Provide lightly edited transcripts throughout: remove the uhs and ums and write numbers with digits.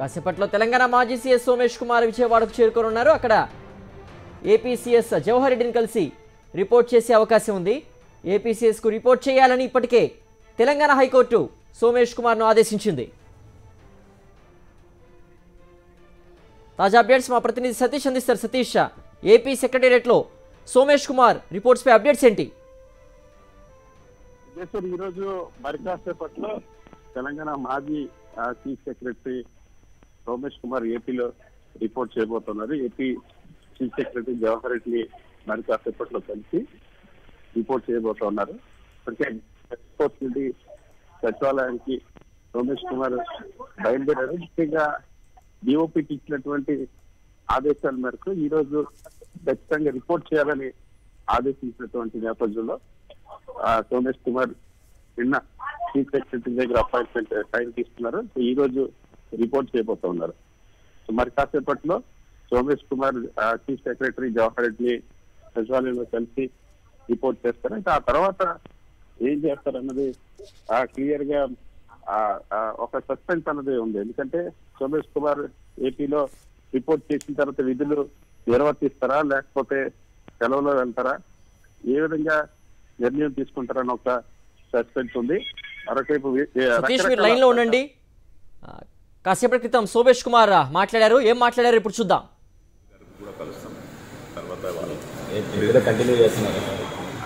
కాసేపట్లో తెలంగాణ మాజీ సీఎస్ సోమేష్ కుమార్ విజయవాడకు చేరుకోనున్నారు. అక్కడ ఏపీ సీఎస్ జవహర్ రెడ్డిని కలిసి రిపోర్ట్ చేసే అవకాశం ఉంది. ఏపీ సీఎస్కు రిపోర్ట్ చేయాలని ఇప్పటికే తెలంగాణ హైకోర్టు సోమేష్ కుమార్ను ఆదేశించింది. తాజా అప్డేట్స్ మా ప్రతినిధి సతీష్ అందిస్తారు. సతీష్, ఏపీ సెక్రటేరియట్లో సోమేష్ కుమార్ రిపోర్ట్స్ పై అప్డేట్స్ ఏంటి? ఈరోజు మరికాసేపట్లో తెలంగాణ మాజీ చీఫ్ సెక్రటరీ సోమేష్ కుమార్ ఏపీలో రిపోర్ట్ చేయబోతున్నారు. AP chief secretary Jawahar Reddy మరికాసేపట్లో కలిసి రిపోర్ట్ చేయబోతున్నారు. అంటే నుండి సచివాలయానికి సోమేష్ కుమార్ బయలుదేరారు. ముఖ్యంగా డిఓపికి ఇచ్చినటువంటి ఆదేశాల మేరకు ఈ రోజు ఖచ్చితంగా రిపోర్ట్ చేయాలని ఆదేశించినటువంటి నేపథ్యంలో సోమేష్ కుమార్ నిన్న చీఫ్ సెక్రటరీ దగ్గర అపాయింట్మెంట్ టైం తీసుకున్నారు. ఈ రోజు రిపోర్ట్ చేయబోతున్నారు. మరి కాసేపట్లో సోమేష్ కుమార్ చీఫ్ సెక్రటరీ జవహర్ రెడ్డి సచివాలయంలో కలిసి రిపోర్ట్ చేస్తారు. అయితే ఆ తర్వాత ఏం చేస్తారన్నది క్లియర్ గా ఒక సస్పెన్స్ అన్నది ఉంది. ఎందుకంటే సోమేష్ కుమార్ ఏపీలో రిపోర్ట్ చేసిన తర్వాత విధులు నిర్వర్తిస్తారా లేకపోతే సెలవులో వెళ్తారా, ఏ విధంగా నిర్ణయం తీసుకుంటారని ఒక సస్పెన్స్ ఉంది. మరొకవైపు లైన్ లో ఉండండి. కాసేపటి క్రితం సోమేష్ కుమార్ మాట్లాడారు. ఏం మాట్లాడారు ఇప్పుడు చూద్దాం.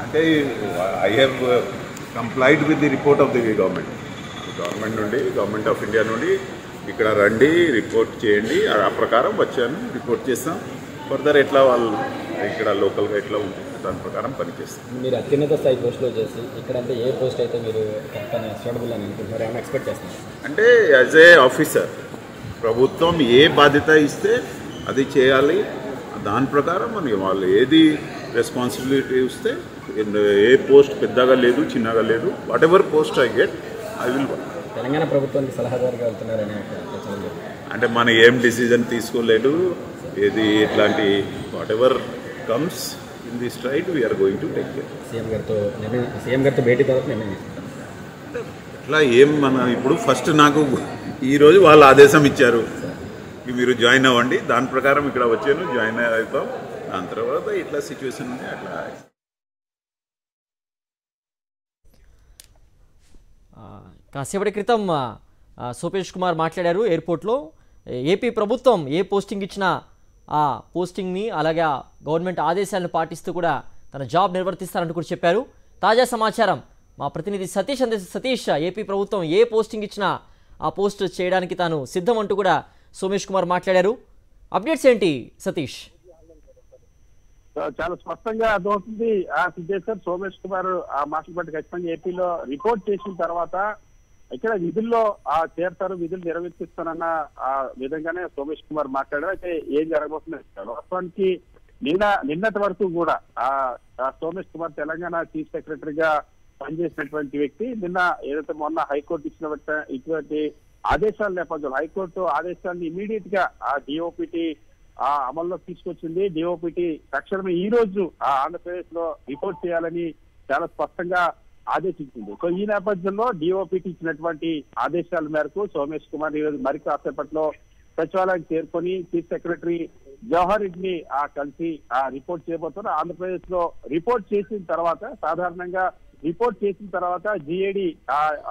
అంటే I have complied with the report of the government నుండి, గవర్నమెంట్ ఆఫ్ ఇండియా నుండి ఇక్కడ రండి రిపోర్ట్ చేయండి, ఆ ప్రకారం వచ్చాను, రిపోర్ట్ చేస్తాం. ఫర్దర్ ఎట్లా వాళ్ళు ఇక్కడ లోకల్గా ఎట్లా ఉంటుంది దాని ప్రకారం పనిచేస్తాం. మీరు అత్యున్నత స్థాయి పోస్ట్లో చేసి ఇక్కడ అంటే ఏ పోస్ట్ అయితే మీరు సూటబుల్ అని అనుకుంటున్నారు, ఏమైనా ఎక్స్పెక్ట్ చేస్తున్నారు? అంటే యాజ్ ఏ ఆఫీసర్ ప్రభుత్వం ఏ బాధ్యత ఇస్తే అది చేయాలి. దాని ప్రకారం మనం వాళ్ళు ఏది రెస్పాన్సిబిలిటీ ఇస్తే, ఏ పోస్ట్ పెద్దగా లేదు చిన్నగా లేదు, what ever post I get I will work. Telangana ప్రభుత్వానికి సలహాదారుగా వెళ్తున్నారనే అంటే మనం ఏం డిసిజన్ తీసుకోలేదు, ఏది ఇట్లాంటి whatever comes in this right we're going to take care. CM గారితో భేటీ తర్వాత నిర్ణయం తీసుకుంటాం. ఇట్లా ఏం మన ఇప్పుడు ఫస్ట్ నాకు ఈరోజు వాళ్ళు ఆదేశం ఇచ్చారు, మీరు జాయిన్ అవ్వండి, దాని ప్రకారం ఇక్కడ వచ్చాను, జాయిన్ అవుతాం. దాని తర్వాత ఇట్లా సిచ్యువేషన్ ఉంది. అట్లా కాసేపటి క్రితం సోమేష్ కుమార్ మాట్లాడారు ఎయిర్పోర్ట్లో. ఏపీ ప్రభుత్వం ఏ పోస్టింగ్ ఇచ్చినా ఆ పోస్టింగ్ని అలాగే గవర్నమెంట్ ఆదేశాలను పాటిస్తూ కూడా తన జాబ్ నిర్వర్తిస్తారంటూ కూడా చెప్పారు. తాజా సమాచారం మా ప్రతినిధి సతీష్ సతీష్, ఏపీ ప్రభుత్వం ఏ పోస్టింగ్ ఇచ్చినా ఆ పోస్ట్ చేయడానికి తాను సిద్ధం అంటూ కూడా సోమేష్ కుమార్ మాట్లాడారు. అప్డేట్స్ ఏంటి సతీష్? చాలా స్పష్టంగా అర్థమవుతుంది. సిద్ధేశ్వర్ సోమేష్ కుమార్ ఆ మాటలు బట్టి ఖచ్చితంగా ఏపీలో రిపోర్ట్ చేసిన తర్వాత ఇక్కడ విధుల్లో చేరతారు, విధులు నిర్వర్తిస్తానన్న ఆ విధంగానే సోమేష్ కుమార్ మాట్లాడారు. అయితే ఏం జరగబోతుంది వాస్తవానికి నిన్నటి వరకు కూడా సోమేష్ కుమార్ తెలంగాణ చీఫ్ సెక్రటరీగా పనిచేసినటువంటి వ్యక్తి నిన్న ఏదైతే మొన్న హైకోర్టు ఇటువంటి ఆదేశాల నేపథ్యంలో హైకోర్టు ఆదేశాన్ని ఇమీడియట్ గా డిఓపిటి అమల్లో తీసుకొచ్చింది. డిఓపిటి తక్షణమే ఈ రోజు ఆంధ్రప్రదేశ్ లో రిపోర్ట్ చేయాలని చాలా స్పష్టంగా ఆదేశించింది. సో ఈ నేపథ్యంలో డిఓపిటి ఇచ్చినటువంటి ఆదేశాల మేరకు సోమేష్ కుమార్ ఈ రోజు మరి కాసేపట్లో సచివాలయానికి చేరుకొని చీఫ్ సెక్రటరీ జవహర్ రెడ్డిని కలిసి రిపోర్ట్ చేయబోతున్నారు. ఆంధ్రప్రదేశ్ లో రిపోర్ట్ చేసిన తర్వాత సాధారణంగా రిపోర్ట్ చేసిన తర్వాత జిఏడి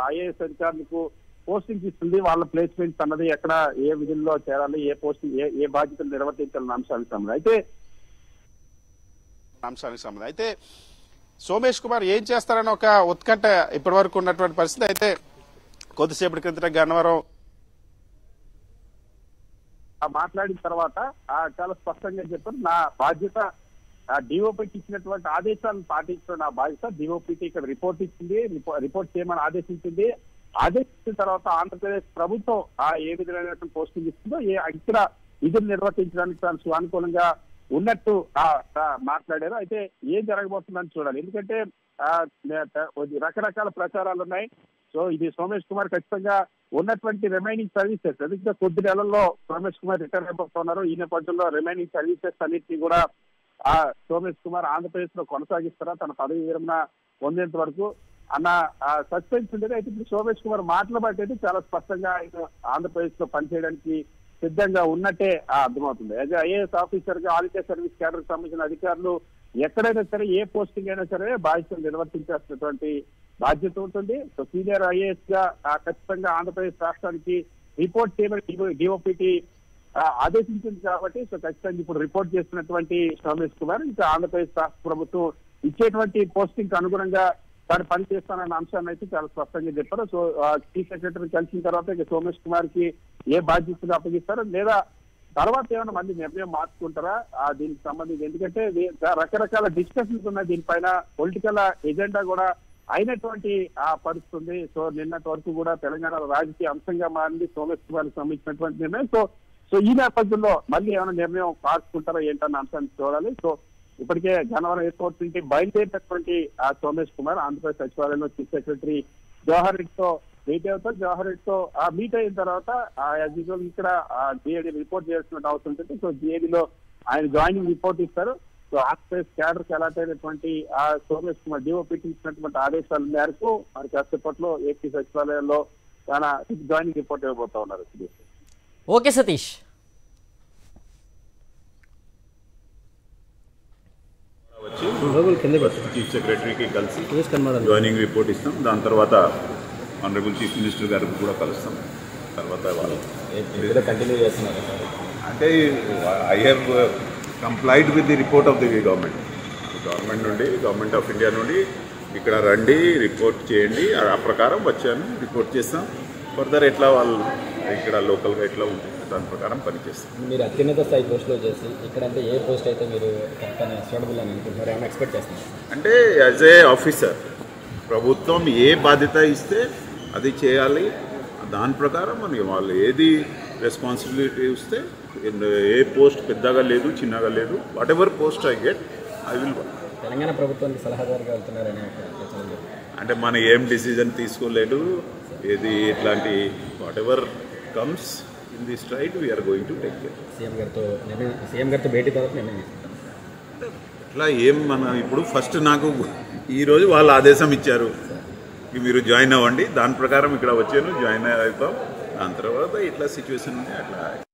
ఐఏఎస్ అధికారులకు పోస్టింగ్ ఇస్తుంది. వాళ్ళ ప్లేస్మెంట్స్ అన్నది ఎక్కడ ఏ విధుల్లో చేరాలి, ఏ పోస్టింగ్ ఏ బాధ్యతలు నిర్వర్తించాలన్న అంశానికి సంబంధం అయితే సోమేష్ కుమార్ ఏం చేస్తారని ఒక ఉత్కంఠ ఇప్పటి వరకు ఉన్నటువంటి పరిస్థితి. అయితే కొద్దిసేపటి క్రితం గన్నవరం మాట్లాడిన తర్వాత చాలా స్పష్టంగా చెప్పారు, నా బాధ్యత డిఓపికి ఇచ్చినటువంటి ఆదేశాలను పాటించడం నా బాధ్యత. డిఓపికి ఇక్కడ రిపోర్ట్ ఇచ్చింది, రిపోర్ట్ చేయమని ఆదేశించింది. ఆదేశించిన తర్వాత ఆంధ్రప్రదేశ్ ప్రభుత్వం ఏ విధమైనటువంటి పోస్టింగ్ ఇస్తుందో ఇక్కడ విధులు నిర్వర్తించడానికి తాను సునుకూలంగా ఉన్నట్టు మాట్లాడారు. అయితే ఏం జరగబోతుందని చూడాలి. ఎందుకంటే రకరకాల ప్రచారాలు ఉన్నాయి. సో ఇది సోమేష్ కుమార్ ఖచ్చితంగా ఉన్నటువంటి రిమైనింగ్ సర్వీసెస్ అదే కొద్ది నెలల్లో సోమేష్ కుమార్ రిటైర్ అయిపోతున్నారు. ఈ నేపథ్యంలో రిమైనింగ్ సర్వీసెస్ అన్నింటినీ కూడా సోమేష్ కుమార్ ఆంధ్రప్రదేశ్ లో కొనసాగిస్తారా తన పదవి విరమణ పొందేంత వరకు. అన్న సస్పెన్స్ ఉండేది. అయితే ఇప్పుడు సోమేష్ కుమార్ మాటల బట్టి అయితే చాలా స్పష్టంగా ఆయన ఆంధ్రప్రదేశ్ లో పనిచేయడానికి సిద్ధంగా ఉన్నట్టే అర్థమవుతుంది. యాజ్ ఐఏఎస్ ఆఫీసర్ గా ఆల్ ఇండియా సర్వీస్ క్యాడర్ సంబంధించిన అధికారులు ఎక్కడైనా సరే ఏ పోస్టింగ్ అయినా సరే బాధ్యతలు నిర్వర్తించాల్సినటువంటి బాధ్యత ఉంటుంది. సో సీనియర్ ఐఏఎస్ గా ఖచ్చితంగా ఆంధ్రప్రదేశ్ రాష్ట్రానికి రిపోర్ట్ చేయమని డిఓపిటి ఆదేశించింది కాబట్టి సో ఖచ్చితంగా ఇప్పుడు రిపోర్ట్ చేస్తున్నటువంటి సోమేష్ కుమార్ ఇంకా ఆంధ్రప్రదేశ్ రాష్ట్ర ప్రభుత్వం ఇచ్చేటువంటి పోస్టింగ్ అనుగుణంగా తాను పని చేస్తానన్న అంశాన్ని అయితే చాలా స్పష్టంగా చెప్పారు. సో చీఫ్ సెక్రటరీ కలిసిన తర్వాత ఇక సోమేష్ కుమార్ కి ఏ బాధ్యతలు అప్పగిస్తారో లేదా తర్వాత ఏమైనా మళ్ళీ నిర్ణయం మార్చుకుంటారా దీనికి సంబంధించి, ఎందుకంటే రకరకాల డిస్కషన్స్ ఉన్నాయి దీనిపైన. పొలిటికల్ ఎజెండా కూడా అయినటువంటి పరిస్థితి ఉంది. సో నిన్నటి వరకు కూడా తెలంగాణ రాజకీయ అంశంగా మారింది సోమేష్ కుమార్ కి సంబంధించినటువంటి నిర్ణయం. సో ఈ నేపథ్యంలో మళ్ళీ ఏమైనా నిర్ణయం మార్చుకుంటారా ఏంటన్న అంశాన్ని చూడాలి. సో ఇప్పటికే గన్నవరం ఎయిర్పోర్ట్ నుంచి బయలుదేరినటువంటి సోమేష్ కుమార్ ఆంధ్రప్రదేశ్ సచివాలయంలో చీఫ్ సెక్రటరీ జవహర్ రెడ్డి తో మీట్ అవుతారు. జవహర్ రెడ్డి తో మీట్ అయిన తర్వాత యాజ్ యూజువల్ ఇక్కడ జిఏడి రిపోర్ట్ చేయాల్సిన అవసరం ఉంటుంది. సో జిఏడిలో ఆయన జాయినింగ్ రిపోర్ట్ ఇస్తారు. సో ఆంధ్రప్రదేశ్ క్యాడర్ కి అలాట్ అయినటువంటి సోమేష్ కుమార్ డిఓపిటి ఇచ్చినటువంటి ఆదేశాల మేరకు మరి కాసేపట్లో ఏపీ సచివాలయంలో తన జాయినింగ్ రిపోర్ట్ ఇవ్వబోతా ఉన్నారు. ఓకే సతీష్. చీఫ్ సెక్రటరీకి కలిసి జాయినింగ్ రిపోర్ట్ ఇస్తాం. దాని తర్వాత ఆనరబుల్ చీఫ్ మినిస్టర్ గారికి కూడా కలుస్తాం. తర్వాత వాళ్ళు కంటిన్యూ చేస్తున్నారు అంటే I have complied with the report of the government నుండి, గవర్నమెంట్ ఆఫ్ ఇండియా నుండి ఇక్కడ రండి రిపోర్ట్ చేయండి, ఆ ప్రకారం వచ్చాను రిపోర్ట్ చేస్తాం. ఫర్దర్ ఎట్లా వాళ్ళు ఇక్కడ లోకల్గా ఎట్లా ఉంటుంది దాని ప్రకారం పనిచేస్తాం. మీరు అత్యున్నత స్థాయి పోస్ట్లో చేసి ఇక్కడంటే ఏ పోస్ట్ అయితే మీరు సూటబుల్ అని అనుకుంటున్నారు, ఏమైనా ఎక్స్పెక్ట్ చేస్తున్నారు? అంటే యాజ్ ఏ ఆఫీసర్ ప్రభుత్వం ఏ బాధ్యత ఇస్తే అది చేయాలి. దాని ప్రకారం అని వాళ్ళు ఏది రెస్పాన్సిబిలిటీ ఇస్తే ఏ పోస్ట్ పెద్దగా లేదు చిన్నగా లేదు, what ever post I get I will work. Telangana ప్రభుత్వానికి సలహాదారుగా వెళ్తున్నారనే అంటే మనం ఏం డిసిజన్ తీసుకోలేదు, ఏది ఇట్లాంటి whatever comes in this right we're going to take care. CM గారితో భేటీ తర్వాత నిర్ణయం తీసుకుంటాం. ఇట్లా ఏం మన ఇప్పుడు ఫస్ట్ నాకు ఈరోజు వాళ్ళు ఆదేశం ఇచ్చారు మీరు జాయిన్ అవ్వండి, దాని ప్రకారం ఇక్కడ వచ్చాను జాయిన్ అవుతాం. దాని తర్వాత ఇట్లా సిచ్యువేషన్ ఉంది అట్లా